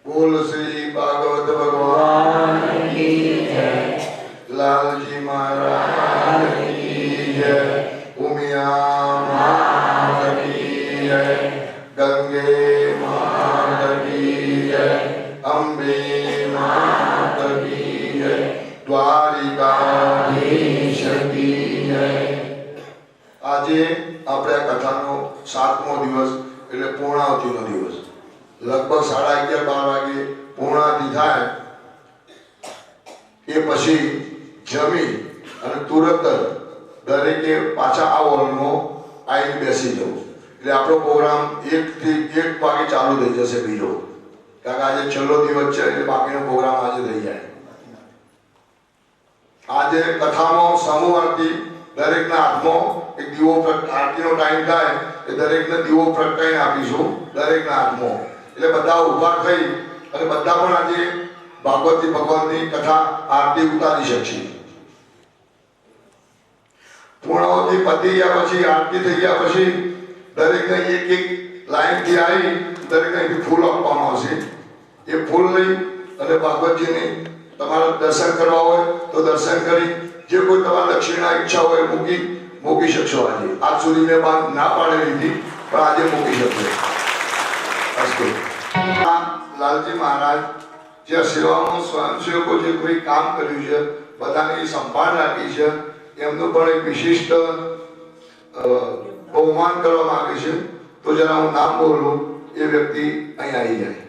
बोल श्री भागवत भगवान की जय। लालजी महाराज की जय। उमिया माता की जय। गंगे माता की जय। अंबे माता की जय। द्वारिकाधीश की जय। આજે આપણે આ કથાનો 7મો દિવસ એટલે પૂર્ણાવતીનો દિવસ લગભગ 11:30-12 વાગે પૂર્ણાવતી થાય એ પછી જમી અને તુરંત દરેકે પાછા આ હોલમાં આવીને બેસી જવું એટલે આપણો પ્રોગ્રામ 1 વાગે ચાલુ થઈ જશે બીજો કારણ કે આજે છેલ્લો દિવસ છે એટલે બાકીનો પ્રોગ્રામ આજે થઈ જાય આજે કથામાં સમૂહ આરતી દરેકના હાથમાં એક દીવો આરતીનો ટાઈમ થાય એ દરેકને દીવો પ્રગટાઈને આપીશું દરેકના હાથમાં એટલે બધા ઊભા થઈ અને બધા પણ આજે ભાગવતી ભગવાનની કથા આરતી ઉતારી શકશે પૂર્ણાવતી પતી ગયા પછી આરતી થઈ ગયા પછી દરેકને એક લાઈનથી આવી દરેકને ફૂલ આપવામાં આવશે એ ફૂલ લઈ અને ભાગવતજીની તમારે દર્શન કરવા હોય તો દર્શન કરી જે કોઈ તમારી દક્ષિણા ઈચ્છા હોય મૂકી શકશો આજે આજ સુધી મેં ના પાડેલી હતી પણ આજે મૂકી શકશો અસ્તુ લાલજી મહારાજ જે સેવામાં સ્વયંસેવકો જે કોઈ કામ કર્યું છે બધાની સંભાળ રાખી છે એમનું પણ એક વિશિષ્ટ બહુમાન કરવામાં આવે છે તો જરા હું નામ બોલું એ વ્યક્તિ અહીં આવી જાય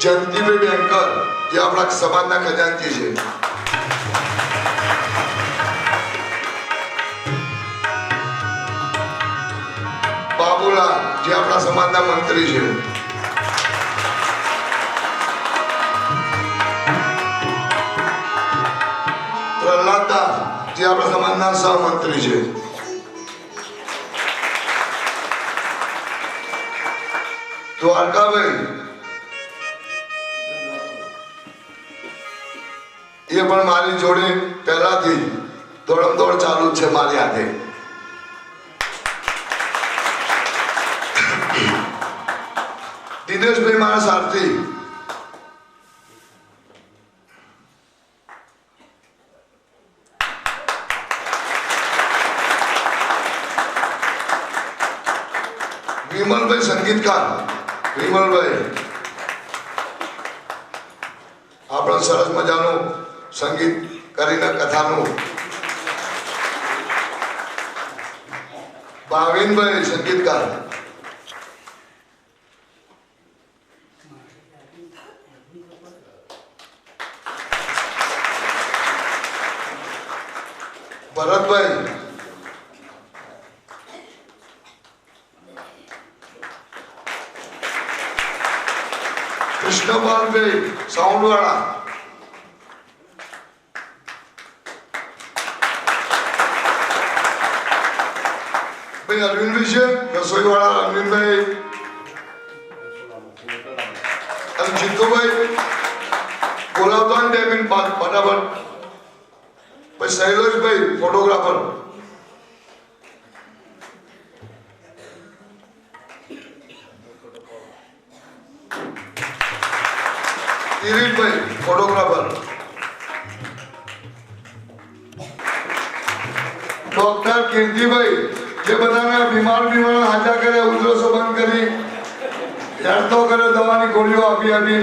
જયંતિભાઈ બેંકર જે આપણા સમાજના ખજાનચી છે બાબુલાલ જે આપણા સમાજના મંત્રી છે પ્રહલાદદાસ જે આપણા સમાજના સહમંત્રી છે દ્વારકાભાઈ એ પણ મારી જોડે પહેલાથી દોડમ ચાલુ છે મારી હાથે દિનેશભાઈ મારા સારથી વિમલભાઈ સંગીતકાર વિમલભાઈ આપણે સરસ મજાનું સંગીત કરીને કથાનું ભાવિનભાઈ સંગીતકાર ભરતભાઈ કૃષ્ણપાલભાઈ સાઉન્ડ વાળા અરવિંદભાઈ છે રસોઈ વાળા અરવિંદભાઈ અને જીતુભાઈ બોલાવતો ને 2 મિનિટ બાદ ફટાફટ પછી Shaileshbhai photographer Kiritbhai photographer doctor Kirtibhai જે બધાને બીમાર હાજર કરે ઉધરસો બંધ કરી હેરતો કરે દવાની ગોળીઓ આપી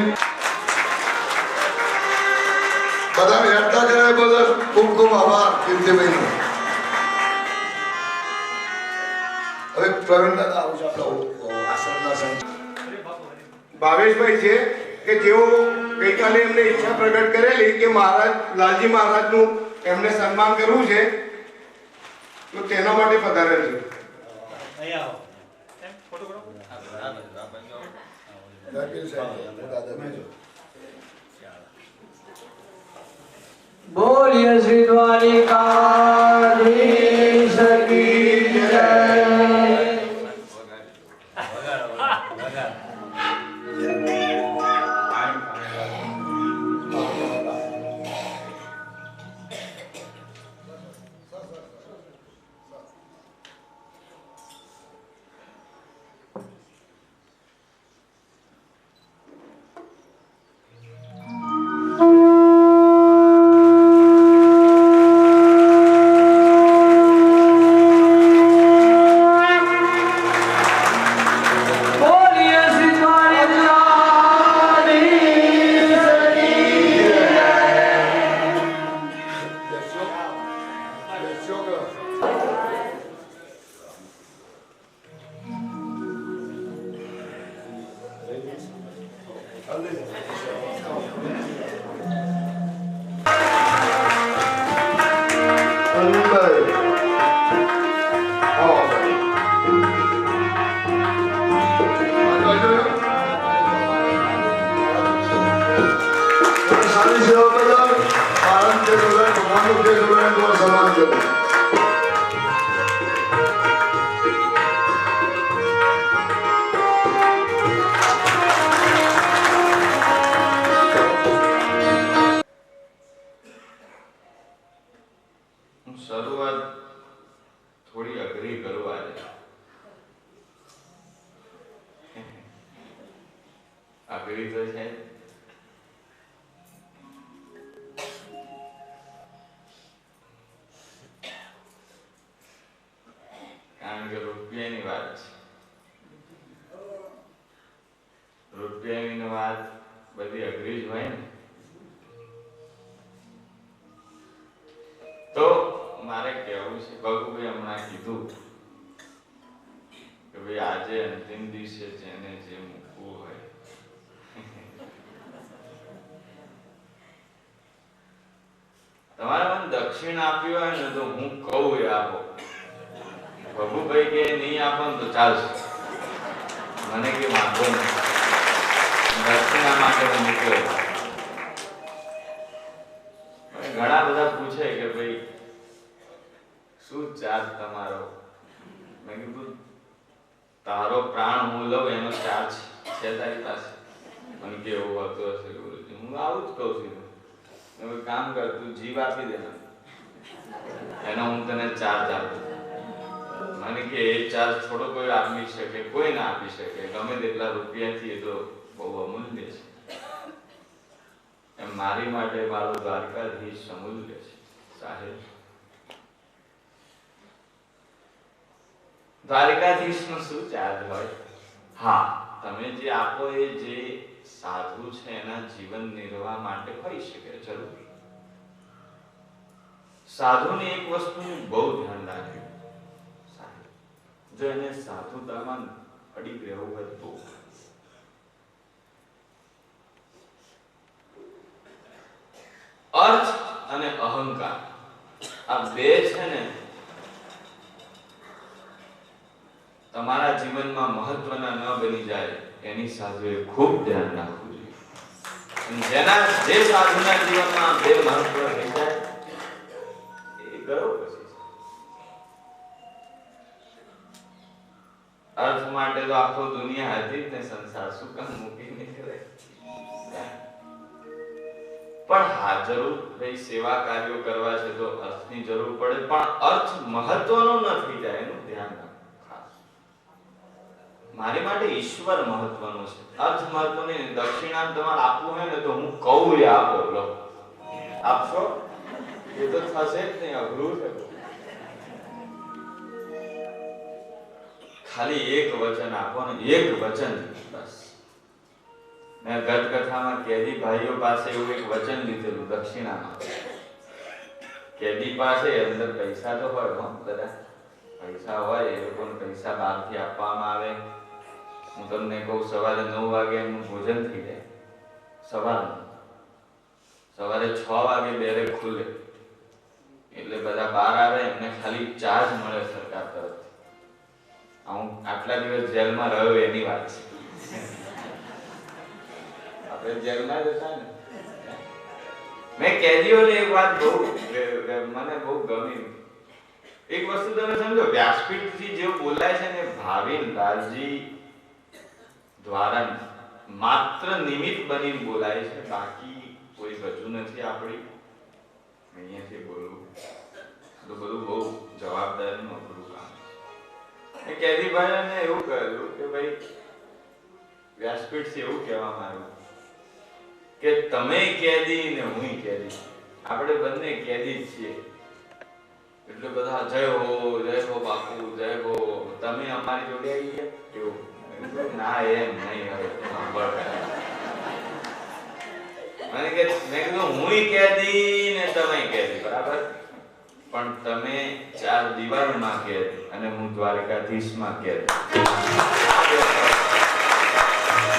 બધાને હેરતા કરે બદલ ખૂબ ખૂબ આભાર કીર્તિભાઈનો હવે પ્રવીણ દાદા આવશે આશ્રમના સંત ભાવેશભાઈ છે કે જેઓ ગઈકાલે એમને ઈચ્છા પ્રગટ કરેલી કે મહારાજ લાલજી મહારાજનું એમને સન્માન કરવું છે તો તેના માટે પધારેલ છે બોલીએ શ્રી દ્વારિકાધીશ કી જય થોડી અઘરી કરું આજે. અઘરી તો છે. કારણ કે રૂપિયાની વાત છે. રૂપિયાની વાત બધી અઘરી જ હોય ને. તો મારે કહેવું છે, બગુભાઈ હમણાં કીધું કે ભાઈ આજે અંતિમ દિવસે જેને જે મૂકવું હોય તમારે મને દક્ષિણ આપ્યું હોય ને તો હું કહું એ આપો. બગુભાઈ કે નહીં આપો ને તો ચાલશે, મને કે વાંધો નહીં, દક્ષિણા માટે હું મૂક્યો. ઘણા બધા પૂછે કે ભાઈ શું ચાર્જ તમારો? મેં કીધું તારો પ્રાણ હું લઉં એનો ચાર્જ છે તારી પાસે? મને કે એવું હોતું હશે. હું આવું જ કહું છું, કામ કર, તું જીવ આપી દે એનો હું તને ચાર્જ આપું. મને કે એ ચાર્જ થોડો કોઈ આપી શકે, કોઈ ના આપી શકે, ગમે તેટલા રૂપિયાથી. એ તો બહુ અમૂલ્ય છે. એમ મારી માટે મારો દ્વારકાધીશ અમૂલ્ય છે સાહેબ. દ્વારકાધીશનો શું ચાર્જ હોય? હા, તમે જે આપો એ જે સાધુ છે એના જીવન નિર્વાહ માટે હોઈ શકે, જરૂર. સાધુને એક વસ્તુનું બહુ ધ્યાન રાખ્યું સાહેબ, જો એને સાધુતામાં અડી રહેવું હોય તો અર્થ અને અહંકાર આ બે છે ને તમારા જીવનમાં મહત્વના ન બની જાય એની સાધુએ ખૂબ ધ્યાન રાખવું જોઈએ. જે સાધુના જીવનમાં બે મહત્વ થઈ જાય એ ગયો પછી. અર્થ માટે તો આખો દુનિયા હતી જ ને, સંસાર શું કામ મૂકીને કરે? પણ હા, જરૂર ભાઈ સેવા કાર્યો કરવા છે તો અર્થની જરૂર પડે, પણ અર્થ મહત્વનો ન થઈ જાય એનું ધ્યાન રાખો. મારી માટે ઈશ્વર મહત્વનો છે, અર્થ મહત્વનો નહીં. દક્ષિણા તમારે આપવું હોય ને તો હું કહું એ આપો. લો આપશો? એ તો થશે જ નહીં, અઘરું છે. ખાલી એક વચન આપો ને, એક વચન બસ. મેં ગત કથામાં કેદી ભાઈઓ પાસે એવું એક વચન લીધેલું દક્ષિણામાં. કેદી પાસે અંદર પૈસા તો હોય, બધા પૈસા હોય, એ લોકોને પૈસા બહારથી આપવામાં આવે. હું તમને કહું, સવારે 9 વાગે એમનું ભોજન થઈ જાય. સવારે 6 વાગે બેરેક ખુલે એટલે બધા બહાર આવે, એમને ખાલી ચા જ મળે સરકાર તરફથી. હું આટલા દિવસ જેલમાં રહ્યો એની વાત છે. આપણે જેલમાં જ હતા ને. મેં કેદીઓને એક વાત મને બહુ ગમી. એક વસ્તુ તમે સમજો, વ્યાસપીઠથી જેવું બોલાય છે ને, ભાવિન લાલજી દ્વારા માત્ર નિમિત્ત બની બોલાય છે, બાકી કોઈ રજૂ નથી આપણી. અહીંયાથી બોલવું તો બધું બહુ જવાબદારીનું અઘરું કામ છે. કેદીભાઈને એવું કહેલું કે ભાઈ વ્યાસપીઠથી એવું કહેવામાં આવ્યું કે તમે કેદી ને હું કેદી, આપણે બંને કેદી જ છીએ. એટલે બધા જય હો બાપુ, જય હો, તમે અમારી જોડે આવી ગયા એવું. ના, એમ નહીં. હવે મને કે મેં કીધું હું કેદી ને તમે કેદી, બરાબર, પણ તમે 4 દિવાલમાં કેદી અને હું દ્વારકાધીશમાં કેદી.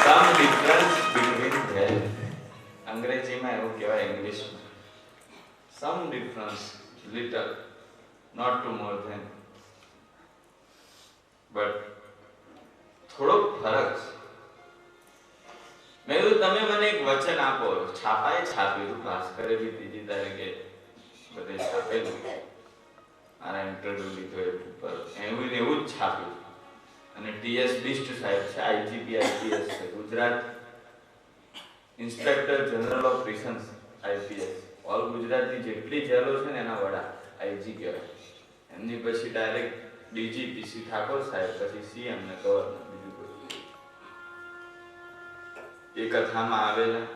Some difference between them. અંગ્રેજીમાં એવું કહેવાય, ઇંગ્લિશમાં some difference, little, not too more than, but થોડો ફરક છે. મેં કીધું તમે મને એક વચન આપો. છાપાએ છાપ્યું, ભાસ્કરે બી 3જી તારીખે બધે છાપેલું, મારા ઇન્ટરવ્યુ લીધો એ ઉપર એવું જ છાપ્યું. અને ટીએસ બિસ્ટ સાહેબ છે, આઈજીપી આઈપીએસ છે, Gujarat inspector general of prisons IPS. All ગુજરાતની જેટલી જેલો છે ને એના વડા આઈજી કહેવાય. એમની પછી ડાયરેક્ટ ડીજીપીસી ઠાકોર સાહેબ, પછી સીએમ ને ગવર્નર, બીજું કોઈ એ કથામાં આવેલા.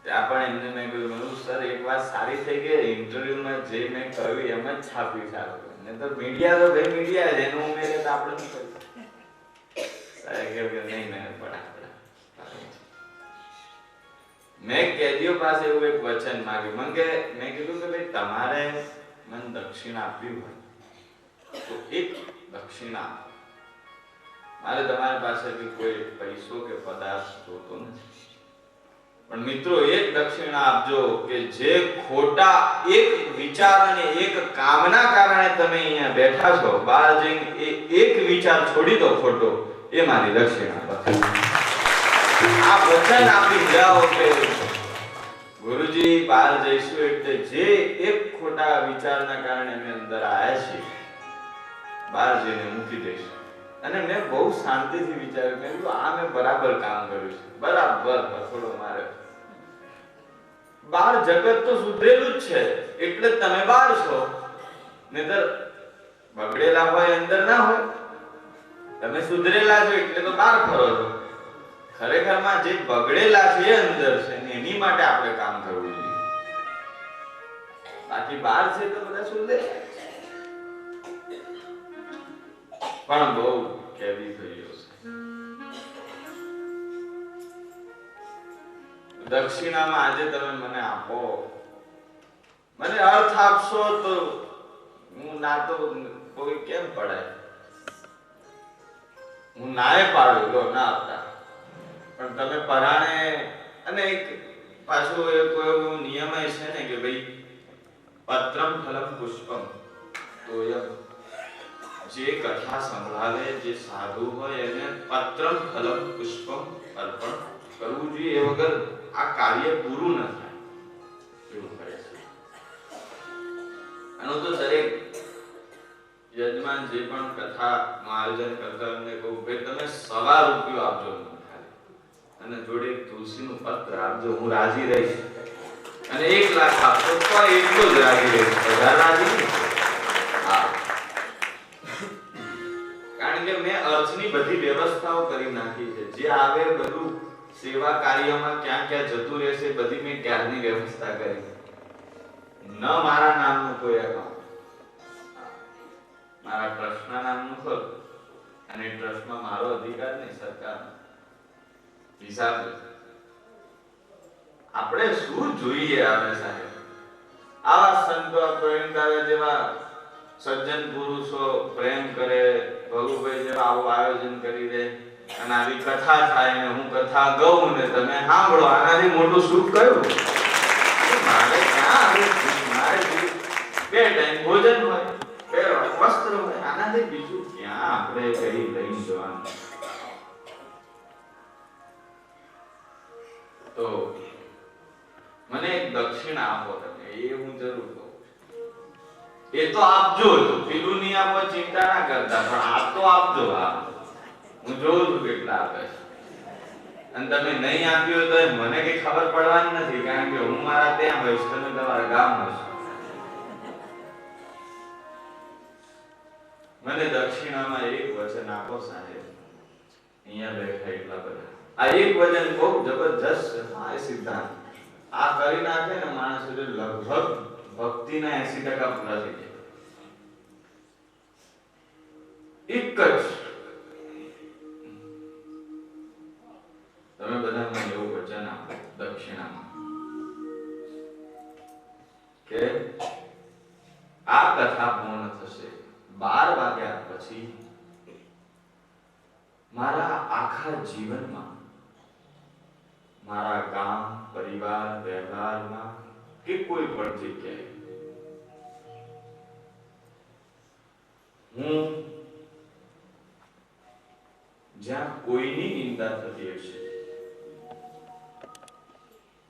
ત્યાં પણ એમને મેં કહ્યું સર એક વાત સારી થઈ ગઈ, ઇન્ટરવ્યુમાં જે મેં કહ્યું એમ જ છાપ્યું સારું, ને તો મીડિયા તો ભાઈ મીડિયા છે, એનું ઉમેરે તો આપણે શું કરીએ. સાહેબ કહ્યું કે નહીં મેં પડા મેં કેદીઓ પાસે એવું એક વચન માંગ્યું. મેં કીધું કે ભાઈ તમારે મને દક્ષિણા આપવી હોય તો એક દક્ષિણા આપો. મારે તમારી પાસેથી કોઈ પૈસો કે પદાર્થ જોતો નથી, પણ મિત્રો એક દક્ષિણા આપજો કે જે ખોટા એક વિચાર અને એક કામના કારણે તમે અહીંયા બેઠા છો, બહાર જઈને એક વિચાર છોડી દો ખોટો, એ મારી દક્ષિણા. આ વચન આપી જાઓ કે ગુરુજી બહાર જઈશું એટલે જે એક ખોટા વિચારના કારણે અમે અંદર આવ્યા છીએ બહાર જઈને મૂકી દઈશું. અને મેં બહુ શાંતિથી વિચાર્યું, મેં કીધું આ મેં બરાબર કામ કર્યું છે, બરાબર થોડો મારે. બહાર જગત તો સુધરેલું જ છે એટલે તમે બહાર છો, નહીતર બગડેલા હોય અંદર ના હોય. તમે સુધરેલા છો એટલે તો બહાર ફરો છો. ખરેખરમાં જે બગડેલા છે અંદર છે એની માટે આપણે કામ કરવું જોઈએ. બાકી બહાર છે તો બધા સુધરે પણ બહુ કેવી થયો છે. દક્ષિણામાં આજે તમે મને આપો, મને અર્થ આપશો તો હું ના તો કોઈ કેમ પડાય, હું નાય પાડું લો ના આપતા, પણ તમે પરાણે. અને એક પાછું એવો નિયમ છે ને કે ભાઈ પત્રમ ફલમ પુષ્પમ, તો જે કથા સંભળાવે જે સાધુ હોય એને પત્રમ ફલમ પુષ્પમ અર્પણ કરવું જોઈએ, એ વગર આ કાર્ય પૂરું ન થાય એવું કહે છે. આનું તો દરેક યજમાન જે પણ કથાનું આયોજન કરતા એમને કહું ભાઈ તમે ₹1 આપજો અને જોડે તુલસીનું પત્ર આપજો, હું રાજી રહીશ. અને 1 લાખ આપશો તો એટલું જ રાજી રહીશ, બધા રાજી નહીં. હા, કારણ કે મેં અર્થની બધી વ્યવસ્થાઓ કરી નાખી છે. જે આવે બધું સેવા કાર્યમાં ક્યાં ક્યાં જતું રહેશે બધી મેં ક્યારની વ્યવસ્થા કરી. ન મારા નામનું કોઈ એકાઉન્ટ, મારા ટ્રસ્ટના નામનું ખરું, અને ટ્રસ્ટમાં મારો અધિકાર નહીં, સરકારનો હિસાબ. આપણે શું જોઈએ આવે સાહેબ? આવા સંતો પ્રવીણદાદા જેવા સજ્જન પુરુષો પ્રેમ કરે, ભગુભાઈ જેવા આવું આયોજન કરી દે અને આવી કથા થાય ને હું કથા ગાઉં ને તમે સાંભળો, આનાથી મોટું સુખ કયું? મારે ક્યાં મારે 2 ટાઈમ ભોજન હોય, વસ્ત્ર હોય, આનાથી બીજું ક્યાં આપણે કઈ લઈ જવાનું? તો મને એક દક્ષિણા આપો તમે, એ હું જરૂર કહું. એ તો આપજો, પેલું નહીં આપો ચિંતા ના કરતા, પણ આપ તો આપજો. હું જોઉં છું કેટલા આપે છે. અને તમે નહીં આપ્યો તો મને કઈ ખબર પડવાની નથી, કારણ કે હું મારા ત્યાં હોઈશ, તમે તમારા ગામમાં છો. મને દક્ષિણામાં એક વચન આપો સાહેબ. અહીંયા બેઠા એટલા બધા, આ એક વચન બહુ જબરજસ્ત છે. આ સિદ્ધાંત આ કરી નાખે ને માણસ એટલે લગભગ ભક્તિના 80% પૂરા થઈ જાય. એક જ તમે બધા મને એવું વચન આપો દક્ષિણામાં કે આ કથા પૂર્ણ થશે 12 વાગ્યા પછી મારા આખા જીવનમાં, મારા ગામ, પરિવાર, વ્યવહારમાં કે કોઈ પણ જગ્યાએ હું જ્યાં કોઈની નિંદા થતી હશે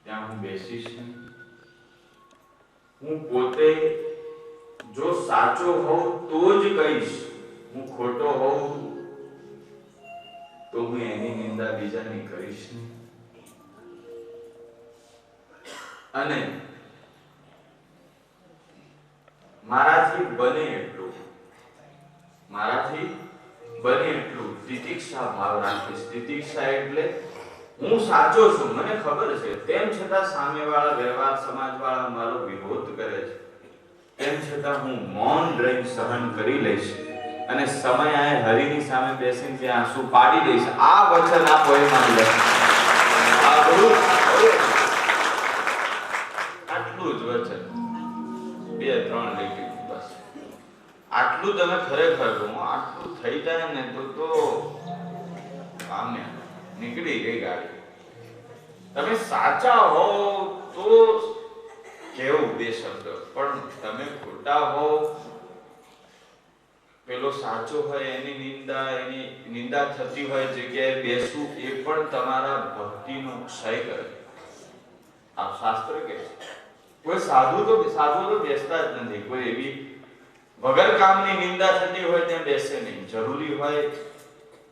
ત્યાં હું બેસીશ નહીં. હું પોતે જો સાચો હોઉં તો જ કહીશ, હું ખોટો હોઉં તો હું એની નિંદા બીજાની કરીશ નહીં. અને મારાથી બને એટલું તિતિક્ષા ભાવ રાખીશ. તિતિક્ષા એટલે હું સાચો છું, મને ખબર છે, તેમ છતાં સામેવાળા વ્યવહાર સમાજવાળા મારો વિરોધ કરે છે, તેમ છતાં હું મૌન રહી સહન કરી લઈશ અને સમય આએ હરિની સામે બેસીને ત્યાં આંસુ પાડી દઈશ. આ વચન આ પોએમમાં લખ્યું. આટલું જ વચન, 2-3 લીટી, બસ આટલું તમે ખરેખર કહો, આટલું થઈ જાય ને તો કામે નીકળી ગઈ ગાડી. તમે સાચા હો તો કેવું 2 શબ્દ, પણ તમે ખોટા હો, પેલો સાચો હોય એની નિંદા થતી હોય જગ્યાએ બેસવું એ પણ તમારા ભક્તિનો ક્ષય કરે. આ શાસ્ત્ર કે કોઈ સાધુ તો બેસતા જ નથી. કોઈ એવી વગર કામની નિંદા થતી હોય ત્યાં બેસે નહીં. જરૂરી હોય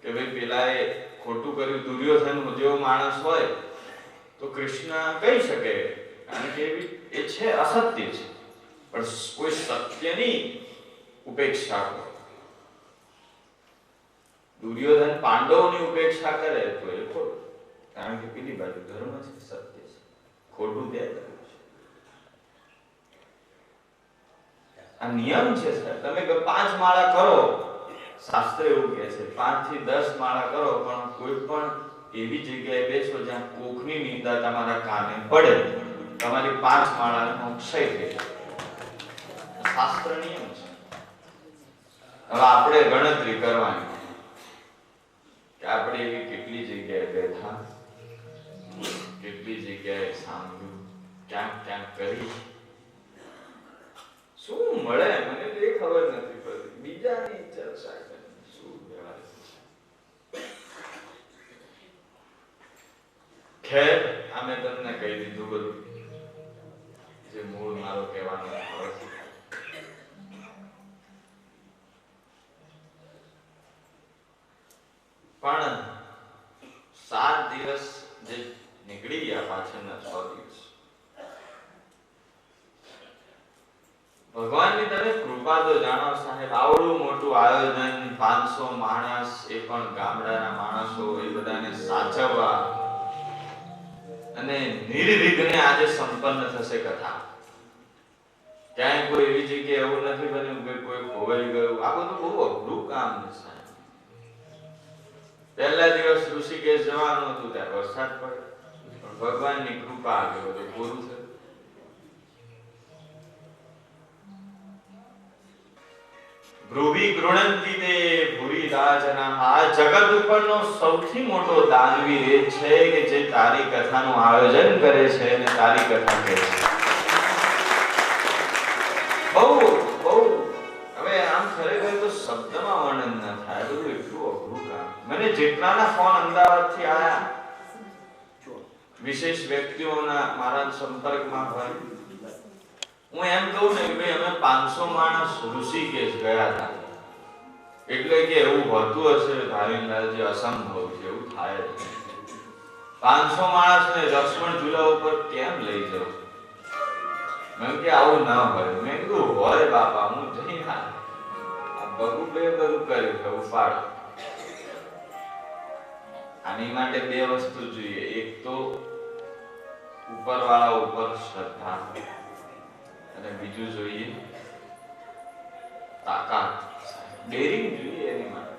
કે ભાઈ પેલાએ ખોટું કર્યું, દુર્યોધન જેવો માણસ હોય તો કૃષ્ણ કહી શકે, કારણ કે એ છે અસત્ય છે, પણ કોઈ સત્યની ઉપેક્ષા કરે. દુર્યોધન પાંડવોની ઉપેક્ષા કરે તો એ ખોટું, કારણ કે પેલી બાજુ ધર્મ છે, સત્ય છે, ખોટું બે કર્યું છે. આ નિયમ છે સર. તમે 5 માળા કરો, શાસ્ત્ર એવું કહે છે 5 થી 10 માળા કરો, પણ કોઈ પણ એવી જગ્યાએ બેસો જ્યાં કોકની નિંદા તમારા કાને પડે, તમારી 5 માળાનો ક્ષય થઈ જાય. શાસ્ત્ર નિયમ છે. હવે આપણે ગણતરી કરવાની કે આપણે એવી કેટલી જગ્યાએ બેઠા, કેટલી જગ્યાએ સાંભળ્યું, ક્યાંક કરી, શું મળે મને તો એ ખબર નથી પડતી. બીજાની ચર્ચા કરી શું વ્યવહાર. ખેર, આ મેં તમને કહી દીધું બધું જે મૂળ મારો કહેવાનો અર્થ. પણ 7 દિવસ જે નીકળી ગયા, પાછળના 6 દિવસ ભગવાનની તમે કૃપા તો જાણો સાહેબ. આવડું મોટું આયોજન, 500 માણસ, એ પણ ગામડાના માણસો, એ બધાને સાચવવા અને નિર્વિઘ્ને આજે સંપન્ન થશે કથા. ક્યાંય કોઈ એવી જગ્યાએ એવું નથી બન્યું કે કોઈ ખોવાઈ ગયું. આ બધું બહુ અઘરું કામ છે સાહેબ. પહેલા દિવસ ઋષિકેશ જવાનું હતું, ત્યાં વરસાદ પડ્યો, પણ ભગવાનની કૃપા આગળ બધું પૂરું થયું. ભ્રુવી ગૃણંતિ તે ભૂરી દાજના. આ જગત ઉપરનો સૌથી મોટો દાનવીર એ છે કે જે તારી કથાનું આયોજન કરે છે અને તારી કથા કહે છે. બહુ હવે આમ ખરેખર તો શબ્દમાં વર્ણન ન થાય, બધું એટલું અઘરું કામ. મને જેટલાના ફોન અમદાવાદથી આયા, વિશેષ વ્યક્તિઓના મારા સંપર્કમાં હોય, હું એમ કહું ને કે અમે 500 માણસ ઋષિકેશ ગયા હતા. એટલે કે એવું હોતું હશે ભાવિનલાલજી, અસંભવ છે, એવું થાય જ. 500 માણસને લક્ષ્મણ ઝૂલા ઉપર કેમ લઈ જાવ? મેં કે આવું ના હોય. મેં કીધું હોય બાપા, હું જઈ ના બધું કર્યું કે ઉપાડ. આની માટે 2 વસ્તુ જોઈએ. એક તો ઉપરવાળા ઉપર શ્રદ્ધા, અને બીજું જોઈએ તાકાત, ડેરિંગ જોઈએ એની માટે.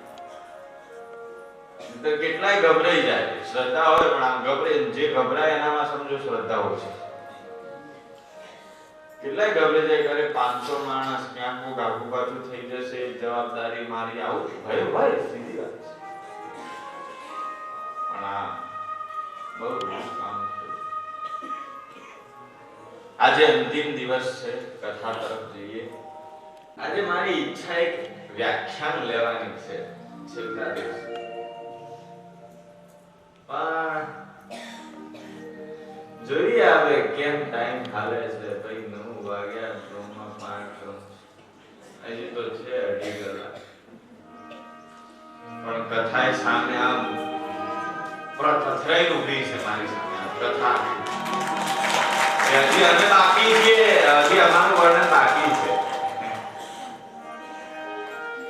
તો કેટલાય ગભરાઈ જાય. શ્રદ્ધા હોય પણ આમ ગભરાય, જે ગભરાય એનામાં સમજો શ્રદ્ધા હોય છે. કેટલાય ગભરાઈ જાય કરે 500 માણસ, ક્યાંક કોક આગુ પાછું થઈ જશે, જવાબદારી મારી, આવું ભાઈ સીધી વાત છે. પણ આ બહુ કામ છે. આજે અંતિમ દિવસ છે, કથા તરફ જઈએ. આજે મારી ઈચ્છા એક વ્યાખ્યાન લેવાની છે છેલ્લા દિવસ, પણ જોઈએ હવે કેમ ટાઈમ હાલે છે. ભાઈ 9 વાગ્યા, 9:05, હજી તો છે 2.5 કલાક. પણ કથા સામે આમ પ્રથરાઈ ઉભી છે મારી સામે. કથા હજી અમે બાકી છે, હજી અમારું વર્ણન બાકી છે.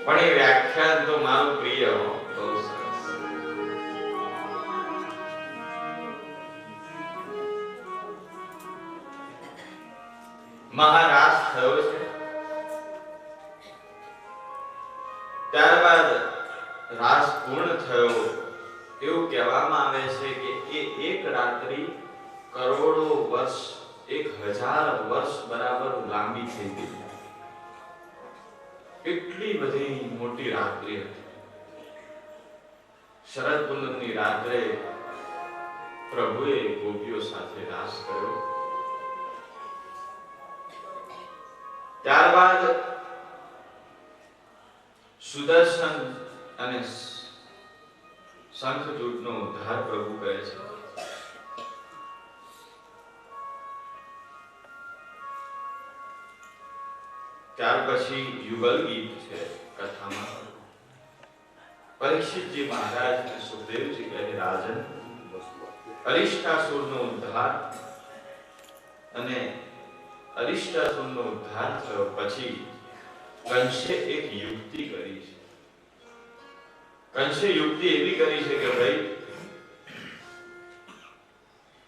પણ એ વ્યાખ્યાન તો મારું પ્રિય હો, બહુ સરસ. મહારાજ થયો છે, ત્યારબાદ રાસ પૂર્ણ થયો. એવું કહેવામાં આવે છે કે એ એક રાત્રિ કરોડો વર્ષ, 1000 વર્ષ બરાબર લાંબી થઈ ગઈ. એટલી બધી મોટી રાત્રિ હતી. શરદ પૂનમની રાત્રે પ્રભુએ ગોપીઓ સાથે રાસ કર્યો. ત્યારબાદ સુદર્શન અને શંખચૂડનો ઉદ્ધાર પ્રભુ કરે છે. ત્યાર પછી યુગલ ગીત છે કથામાં. પરીક્ષિતજી મહારાજ અને સુખદેવજી કહે, રાજન, અરિષ્ટાસુરનો ઉદ્ધાર અને અરિષ્ટાસુરનો ઉદ્ધાર થયો પછી કંસે એક યુક્તિ કરી છે. કંસે યુક્તિ એવી કરી છે કે ભાઈ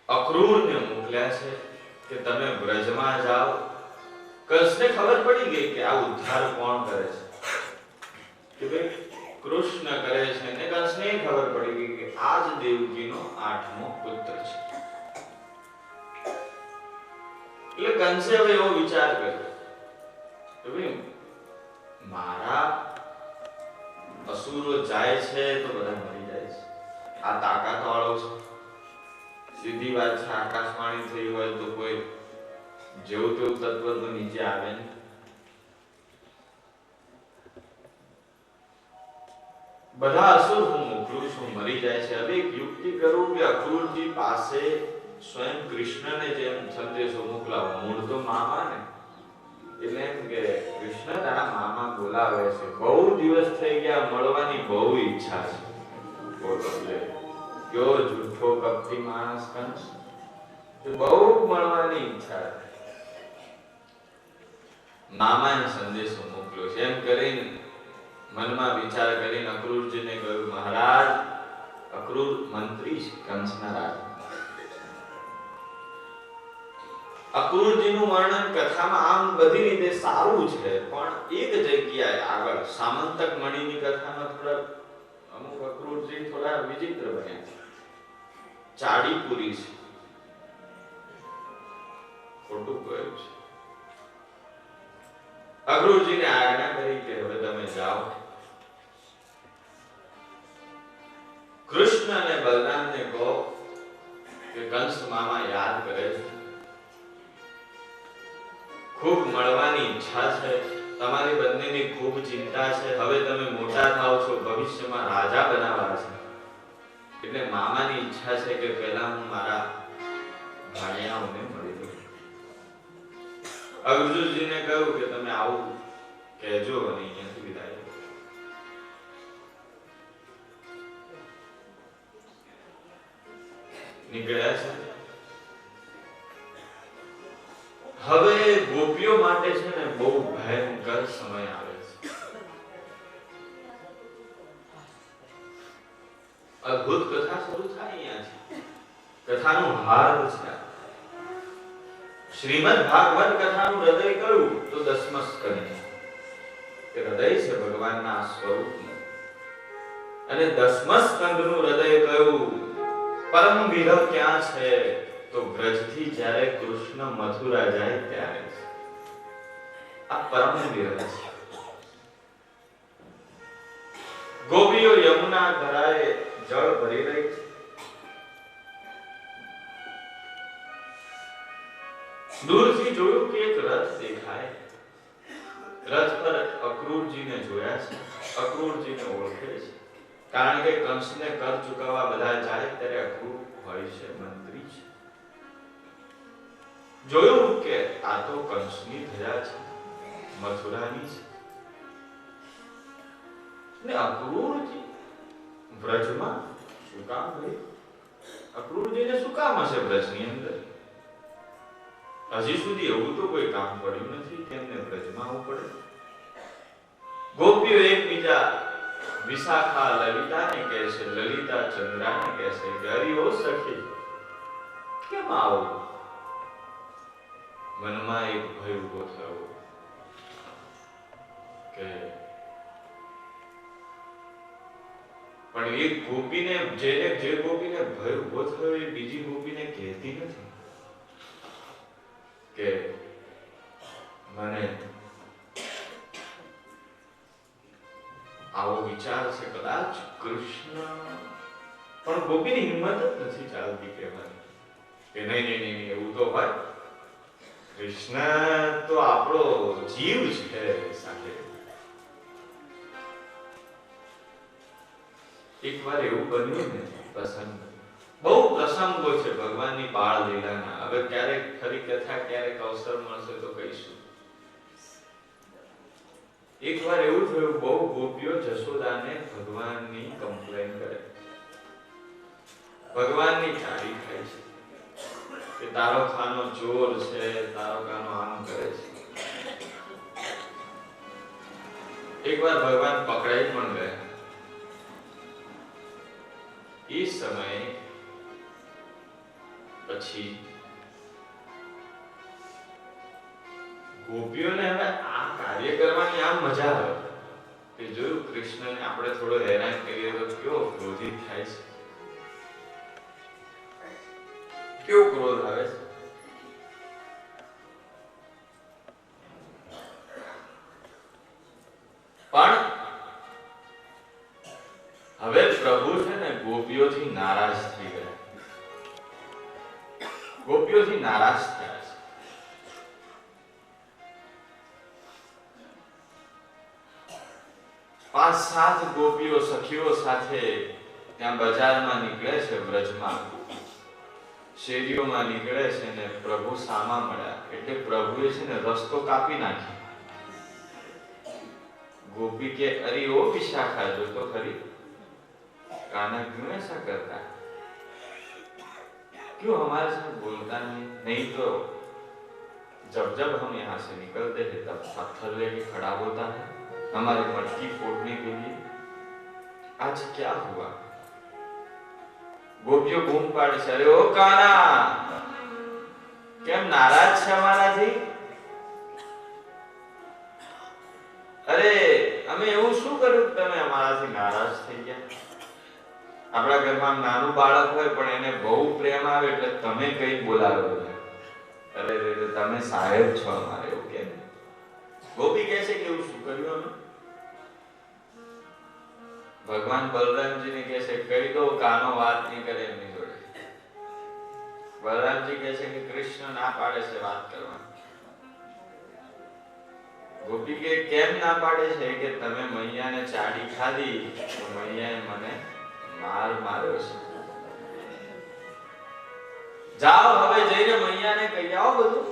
અક્રૂરને મોકલ્યા છે કે તમે વ્રજમાં જાઓ. કંસને ખબર પડી ગઈ કે આ ઉદ્ધાર કોણ કરે છે, કે ભાઈ કૃષ્ણ કરે છે. ને કંસને ખબર પડી ગઈ કે આ જ દેવકીનો 8મો પુત્ર છે. એટલે કંસે હવે એવો વિચાર કર્યો કે ભાઈ મારા અસુરો જાય છે તો બધા મરી જાય છે. આ તાકાત વાળો છે. સીધી વાત છે, આકાશવાણી થઈ હોય તો કોઈ જેવું તેવું તત્વ તો નીચે આવે ને. બધા અસુર હું મોકલું છું, મરી જાય છે. હવે એક યુક્તિ કરું કે અક્રૂરજી પાસે સ્વયં કૃષ્ણને જેમ સંદેશો મોકલાવો. મૂળ તો મામા ને, એટલે એમ કે કૃષ્ણ તારા મામા બોલાવે છે, બહુ દિવસ થઈ ગયા, મળવાની બહુ ઈચ્છા છે. બોલો લે કયો જૂઠો કપટી માણસ કંસ, બહુ મળવાની ઈચ્છા છે. મામાએ સંદેશો મોકલ્યો છે. એમ કરીને મનમાં વિચાર કરીને અક્રૂરજીને કહ્યું, મહારાજ, અક્રૂર મંત્રી છે કંસના રાજ. અક્રૂરજીનું વર્ણન કથામાં આમ બધી રીતે સારું છે, પણ એક જગ્યાએ આગળ સામંતક મણિની કથામાં થોડા અમુક અક્રૂરજી થોડા વિચિત્ર બન્યા છે. ચાડીપુરી છે, ખોટું કહ્યું છે. અક્રૂરજીને આજ્ઞા કરી કે હવે તમે જાઓ. કૃષ્ણ અને બલરામને કહો કે કંસ મામા યાદ કરે છે, ખૂબ મળવાની ઈચ્છા છે, તમારી બંનેની ખૂબ ચિંતા છે. હવે તમે મોટા થાવ છો, ભવિષ્યમાં રાજા બનાવવા છે, એટલે મામાની ઈચ્છા છે કે પહેલા હું મારા ભાણિયાઓને મળી લઉં. અર્જુનજીને કહ્યું કે તમે આવું કહેજો અને અહીંયાથી વિદાય લો. નીકળ્યા છે. હવે ગોપીઓ માટે છે ને બહુ ભયંકર સમય આવે છે. અદ્ભુત કથા શરૂ થાય અહીંયાથી. કથાનું હાર્દ છે. શ્રીમદ ભાગવત કથાનું હૃદય કયું તો 10મા સ્કંદ. કે હૃદય છે ભગવાનના સ્વરૂપનું. અને 10મા સ્કંદનું હૃદય કયું? પરમ વિરહ ક્યાં છે તો બ્રજથી જ્યારે કૃષ્ણ મથુરા જાય ત્યારે છે. આ પરમ વિરહ છે. ગોપીઓ યમુના ધરાએ જળ ભરી રહી છે. દૂરથી જોયું કે એક રથ દેખાય. રથ પર અક્રૂરજીને જોયા છે. અક્રૂરજીને ઓળખે છે, કારણ કે કંસને કર ચૂકવવા બધા જાય ત્યારે અક્રૂર હોય છે, મંત્રી છે. જોયું કે આ તો કંસની ધજા છે, મથુરાની છે. ને અક્રૂરજી વ્રજમાં શું કામ હોય? અક્રૂરજીને શું કામ હશે વ્રજની અંદર? હજી સુધી એવું તો કોઈ કામ પડ્યું નથી તેમને વ્રજમાં આવવું પડે. ગોપીઓ એકબીજા વિશાખા લલિતાને કહે છે, લલિતા ચંદ્રાને કહે છે કે હરી ઓ સખી કેમ આવો? મનમાં એક ભય ઉભો થયો કે પણ એક ગોપીને જે ગોપીને ભય ઉભો થયો એ બીજી ગોપીને કહેતી નથી કે મને આવો વિચાર છે કદાચ કૃષ્ણ, પણ ગોપીની હિંમત જ નથી ચાલતી કહેવાની કે નહીં નહીં નહીં એવું તો હોય, કૃષ્ણ તો આપણો જીવ છે સાથે. એક વાર એવું બન્યું ને પ્રસંગ, બહુ પ્રસંગો છે ભગવાનની બાળ લીલાના. હવે ક્યારેક ખરી કથા ક્યારેક અવસર મળશે તો કહીશું. એક વાર એવું થયું, બહુ ગોપીઓ જશોદાને ભગવાનની કમ્પ્લેન કરે, ભગવાનની ચાડી ખાય છે કે તારો ખાનો ચોર છે, તારો ખાનો આમ કરે છે. એક વાર ભગવાન પકડાઈ પણ ગયા. એ સમયે પછી ગોપીઓને હવે આ કાર્ય કરવાની આમ મજા આવે કે જોયું કૃષ્ણને આપણે થોડો હેરાન કરીએ તો કેવો ક્રોધિત થાય છે, કેવો ક્રોધ આવે છે. પણ હવે પ્રભુ છે ને ગોપીઓથી નારાજ થઈ ગયા, ગોપીઓથી નારાજ થયા છે. પાંચ સાત ગોપીઓ સખીઓ સાથે ત્યાં બજારમાં નીકળે છે, વ્રજમાં શેરીઓમાં નીકળે છે ને પ્રભુ સામા મળ્યા એટલે પ્રભુએ છે ને રસ્તો કાપી નાખ્યો. गोपी के अरे ओ विशाखा जो तो खरी कान्हा क्यों ऐसा करता है, क्यों हमारे साथ बोलता नहीं तो जब जब हम यहाँ से निकलते हैं तब पत्थर लेके खड़ा होता है हमारी मटकी फोड़ने के लिए, आज क्या हुआ? गोपियों बूम पाड़े છે, અરે ઓ કાના કેમ નારાજ છે અમારાથી? અરે અમે એવું શું કર્યું કે તમે અમારાથી નારાજ થઈ ગયા? આપણા ઘરમાં નાનું બાળક હોય પણ એને બહુ પ્રેમ આવે એટલે તમે કઈ બોલાવો છો, અરે તમે સાહેબ છો અમારે એવું કે. ગોપી કહે છે કે એવું શું કર્યું અમે? ભગવાન બલરામજીને કહે છે કહી દો કાનો વાત નહીં કરે એમની જોડે. બલરામજી કહે છે કે કૃષ્ણ ના પાડે છે વાત કરવાની. ગોપી કે કેમ ના પાડે છે? કે તમે મૈયાને ચાડી ખાધી તો મૈયાએ મને માર માર્યો છે. જાઓ હવે જઈને મૈયાને કહી આવો બધું,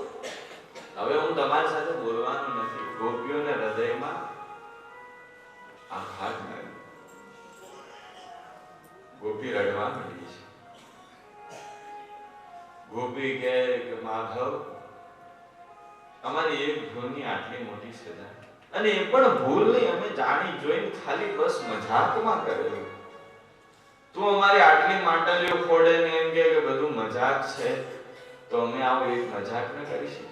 હવે હું તમારી સાથે બોલવાનું નથી. ગોપીઓને હૃદયમાં આઘાત મળ્યો, ગોપી રડવા માંડી છે. ગોપી કહે કે માધવ અમારી એક ભૂલની આટલી મોટી સજા, અને એ પણ ભૂલ નહીં, અમે જાણી જોઈને ખાલી બસ મજાકમાં કરેલું. તું અમારી આટલી માંડલીઓ ફોડે ને એમ કે બધું મજાક છે, તો અમે આવો એક મજાક ન કરી શકીએ.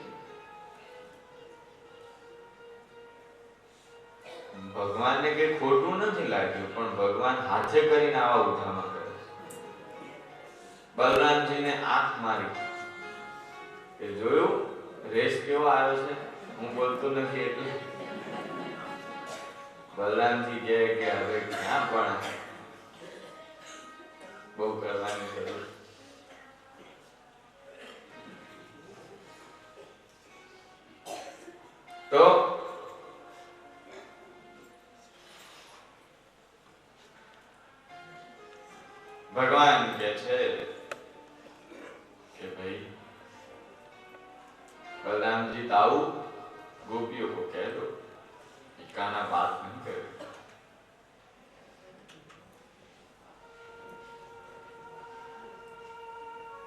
ભગવાનને કઈ ખોટું નથી લાગ્યું, પણ ભગવાન હાથે કરીને આવા ઉઠામાં કરે છે. બલરામજીને આંખ મારી કે જોયું રેસ કેવો આવ્યો છે, હું બોલતો નથી એટલે. બલરામજી કહે કે હવે ક્યાં પણ બહુ કરવાની જરૂર. તો भगवान के छे कि भाई बलराम जी ताऊ गोपियों को कह दो कि कान्हा बात नहीं करे.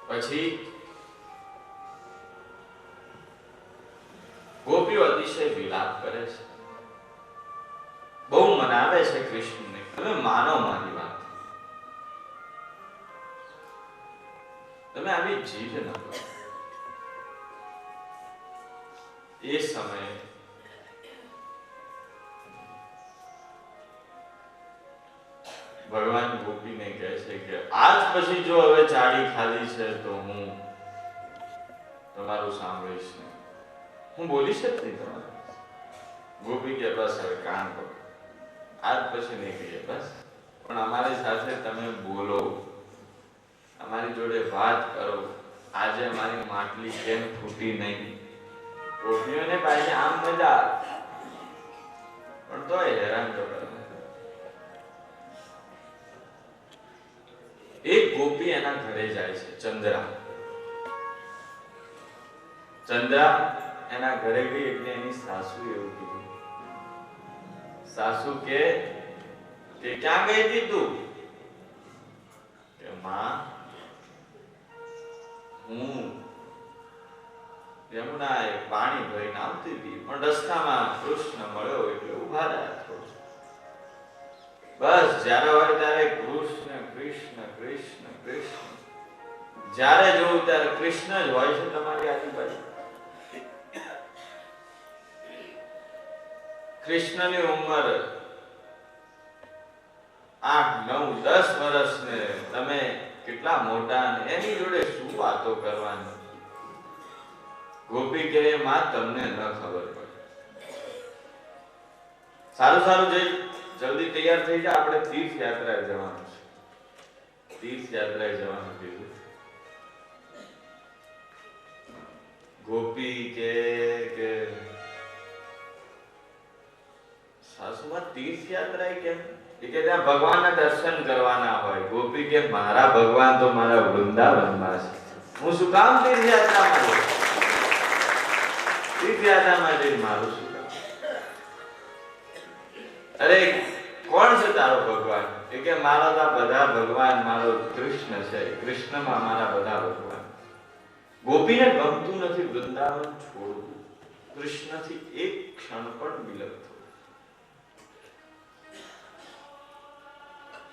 પછી ગોપીઓ અતિશય વિલાપ કરે છે, બહુ મનાવે છે કૃષ્ણને. તમે માનો મારી વાત, તમે આવી જીદ ન કરો. એ સમયે ભગવાન ગોપીને કહે છે કે આજ પછી જો હવે ચાડી ખાલી છે તો હું તમારું સાંભળીશ નહીં, હું બોલીશ જ નહીં તમારે. ગોપી કે બસ હવે કાન પકડો, આજ પછી નહીં કહીએ બસ, પણ અમારી સાથે તમે બોલો, અમારી જોડે વાત કરો. આજે અમારી માટલી કેમ ફૂટી નહીં? ગોપીઓને પાછી આમ મજા, પણ તોય હેરાન તો કરે. એક ગોપી એના ઘરે જાય છે, ચંદ્રા. ચંદ્રા એના ઘરે ગઈ એટલે એની સાસુ એવું કીધું. સાસુ કે ક્યાં ગઈ હતી તું? કે માં હું યમુનાએ પાણી ભરીને આવતી હતી, પણ રસ્તામાં કૃષ્ણ મળ્યો એટલે ઉભા રહ્યા થોડું. બસ જ્યારે હોય ત્યારે કૃષ્ણ કૃષ્ણ કૃષ્ણ કૃષ્ણ, જ્યારે જોઉં ત્યારે કૃષ્ણ જ હોય છે તમારી આજુબાજુ. કૃષ્ણની ઉંમર 8, 9, 10 વર્ષ ને તમે કેટલા મોટા અને એની જોડે શું વાતો કરવાની? ગોપી કહે માં તમને ન ખબર પડે. સારું સારું જઈ જલ્દી તૈયાર થઈ જા, આપણે તીર્થયાત્રાએ જવાનું છે. તીર્થયાત્રાએ જવાનું કીધું. ગોપી કે સાસુમાં તીર્થયાત્રાએ કેમ? એ કે ત્યાં ભગવાનના દર્શન કરવાના હોય. ગોપી કે મારા ભગવાન તો મારા વૃંદાવનમાં છે, હું શું કામ તીર્થયાત્રામાં જઉં? તીર્થયાત્રામાં જઈને મારું શું કામ? અરે કોણ છે તારો ભગવાન? એ કે મારા તો બધા ભગવાન, મારો કૃષ્ણ છે, કૃષ્ણમાં મારા બધા ભગવાન. ગોપીને ગમતું નથી વૃંદાવન છોડવું, કૃષ્ણથી એક ક્ષણ પણ વિલપ થવું.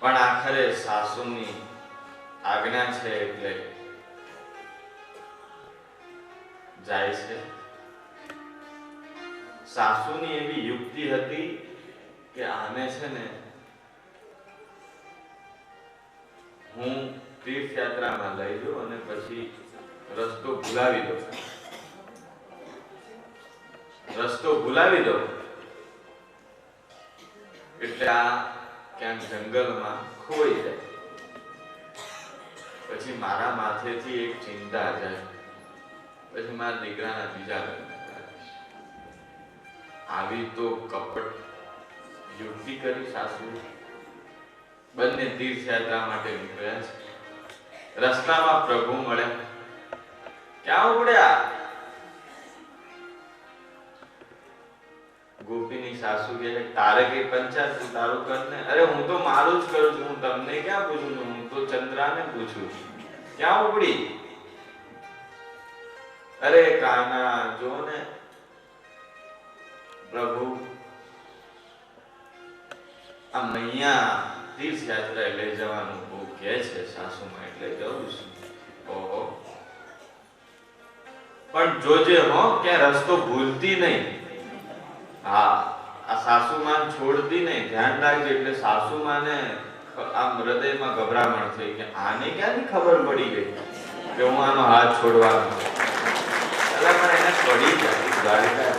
પણ આખરે સાસુની આજ્ઞા છે એટલે જાય છે. સાસુની એવી યુક્તિ હતી કે આને છે ને હું તીર્થયાત્રામાં લઈ જાઉં અને પછી રસ્તો ભૂલાવી દઉં. રસ્તો ભૂલાવી દઉં એટલે આ ક્યાંક જંગલમાં ખોઈ જાય. પછી મારા માથેથી એક ચિંતા જાય, પછી મારા દીકરાના બીજા લગ્ન કરાવીશ. આવી તો કપટ યુક્તિ કરી સાસુ. બંને તીર્થયાત્રા માટે નીકળ્યા છે. રસ્તામાં પ્રભુ મળ્યા. ક્યાં ઉપડ્યા? ગોપીની સાસુ કહે તારે કઈ પંચાયત, તું તારું કર ને. અરે હું તો મારું જ કરું છું, હું તમને ક્યાં પૂછું છું? હું તો ચંદ્રાને પૂછું છું. ક્યાં ઉપડી? અરે કાના જો ને પ્રભુ આ મૈયા તીર્થયાત્રાએ લઈ જવાનું બહુ કહે છે સાસુમાં, એટલે જવું છું. ઓહો, પણ જોજે હો ક્યાં રસ્તો ભૂલતી નહીં. હા, આ સાસુમાન છોડતી નહીં, ધ્યાન રાખજે. એટલે સાસુમાને આમ હૃદયમાં ગભરામણ થઈ કે આને ક્યાંથી ખબર પડી ગઈ કે હું આનો હાથ છોડવાનો? એટલે પણ એને પડી જાય દ્વારિકા